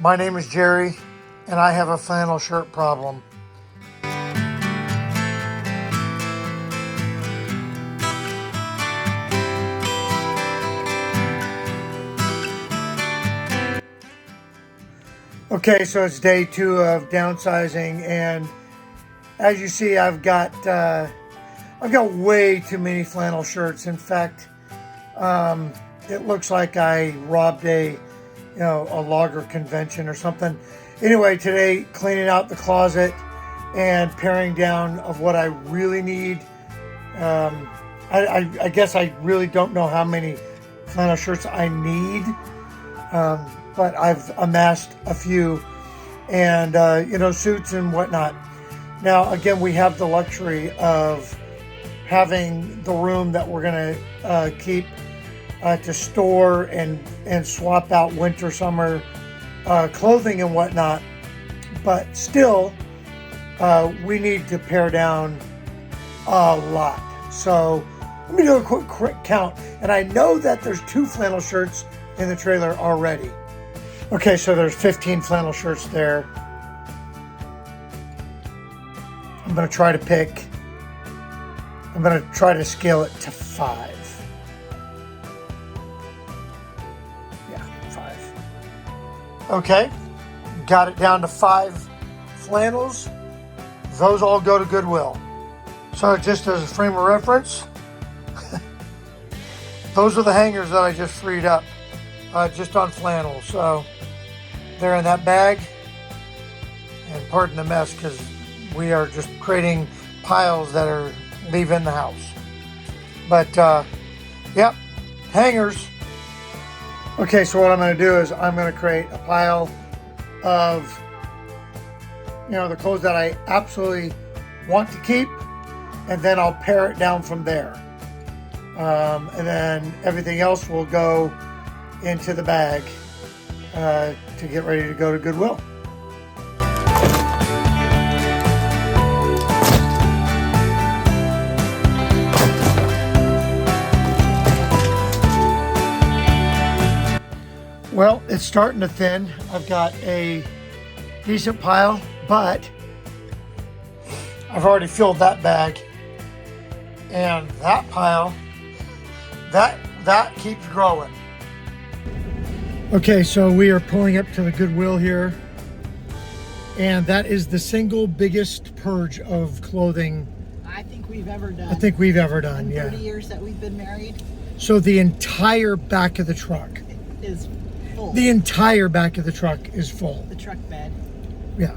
My name is Jerry, and I have a flannel shirt problem. Okay, so it's day 2 of downsizing, and as you see, I've got way too many flannel shirts. In fact, it looks like I robbed a logger convention or something. Anyway, today cleaning out the closet and paring down of what I really need. I guess I really don't know how many flannel shirts I need. But I've amassed a few, and suits and whatnot. Now, again, we have the luxury of having the room that we're going to keep to store and swap out winter, summer clothing and whatnot. But still, we need to pare down a lot. So let me do a quick count. And I know that there's 2 flannel shirts in the trailer already. Okay, so there's 15 flannel shirts there. I'm going to try to scale it to 5. Yeah, 5. Okay, got it down to 5 flannels. Those all go to Goodwill. So just as a frame of reference, those are the hangers that I just freed up just on flannel. So they're in that bag, and pardon the mess because we are just creating piles that are leaving the house. But yep, hangers. Okay, so what I'm going to do is I'm going to create a pile of the clothes that I absolutely want to keep, and then I'll pare it down from there, and then everything else will go into the bag to get ready to go to Goodwill. Well, it's starting to thin. I've got a decent pile, but I've already filled that bag, and that pile, that keeps growing. Okay, so we are pulling up to the Goodwill here, and that is the single biggest purge of clothing I think we've ever done. In yeah. 30 years that we've been married. So the entire back of the truck is full. The entire back of the truck is full. The truck bed. Yeah.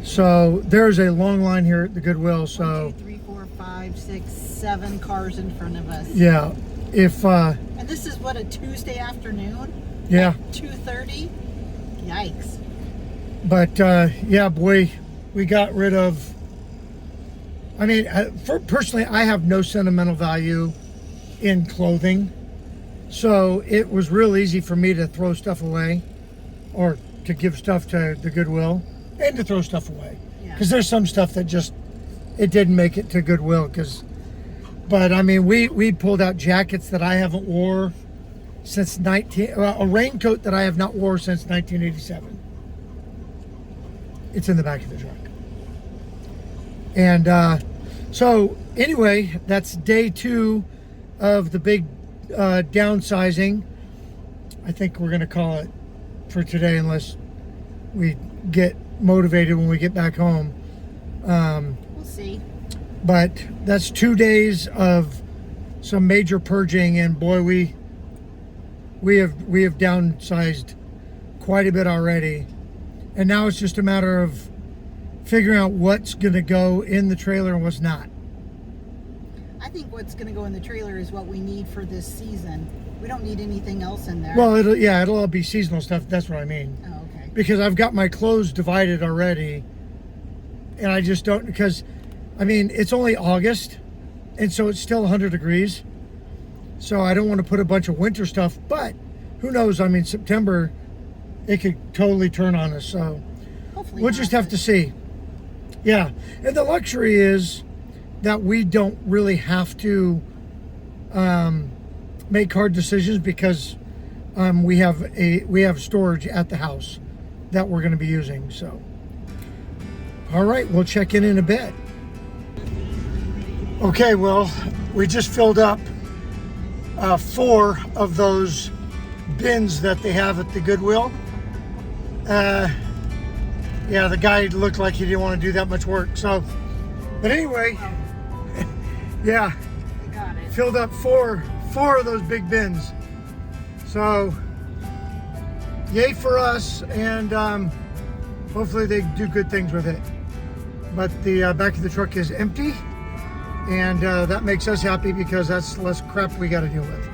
So there's a long line here at the Goodwill. So 1, 2, 3, 4, 5, 6, 7 cars in front of us. Yeah. And this is what, a Tuesday afternoon? Yeah. At 2:30? Yikes. But yeah, boy, we got rid of. I mean, personally, I have no sentimental value in clothing, so it was real easy for me to throw stuff away, or to give stuff to the Goodwill, and to throw stuff away. Because there's some stuff that just it didn't make it to Goodwill. But I mean, we pulled out jackets that I haven't wore since a raincoat that I have not wore since 1987. It's in the back of the truck. And so anyway, that's day 2 of the big downsizing. I think we're going to call it for today, unless we get motivated when we get back home. We'll see. But that's 2 days of some major purging, and boy, we have downsized quite a bit already. And now it's just a matter of figuring out what's going to go in the trailer and what's not. I think what's going to go in the trailer is what we need for this season. We don't need anything else in there. Well, it'll all be seasonal stuff. That's what I mean. Oh, okay. Because I've got my clothes divided already, and I just don't, because I mean, it's only August, and so it's still 100 degrees. So I don't want to put a bunch of winter stuff, but who knows? I mean, September, it could totally turn on us. So hopefully we'll just have to see. Yeah. And the luxury is that we don't really have to make hard decisions, because we have storage at the house that we're going to be using. So, all right, we'll check in a bit. Okay, well, we just filled up 4 of those bins that they have at the Goodwill. Yeah, the guy looked like he didn't want to do that much work. So, but anyway, yeah, Got it. filled up four of those big bins. So, yay for us, and hopefully they do good things with it. But the back of the truck is empty, and that makes us happy because that's less crap we got to deal with.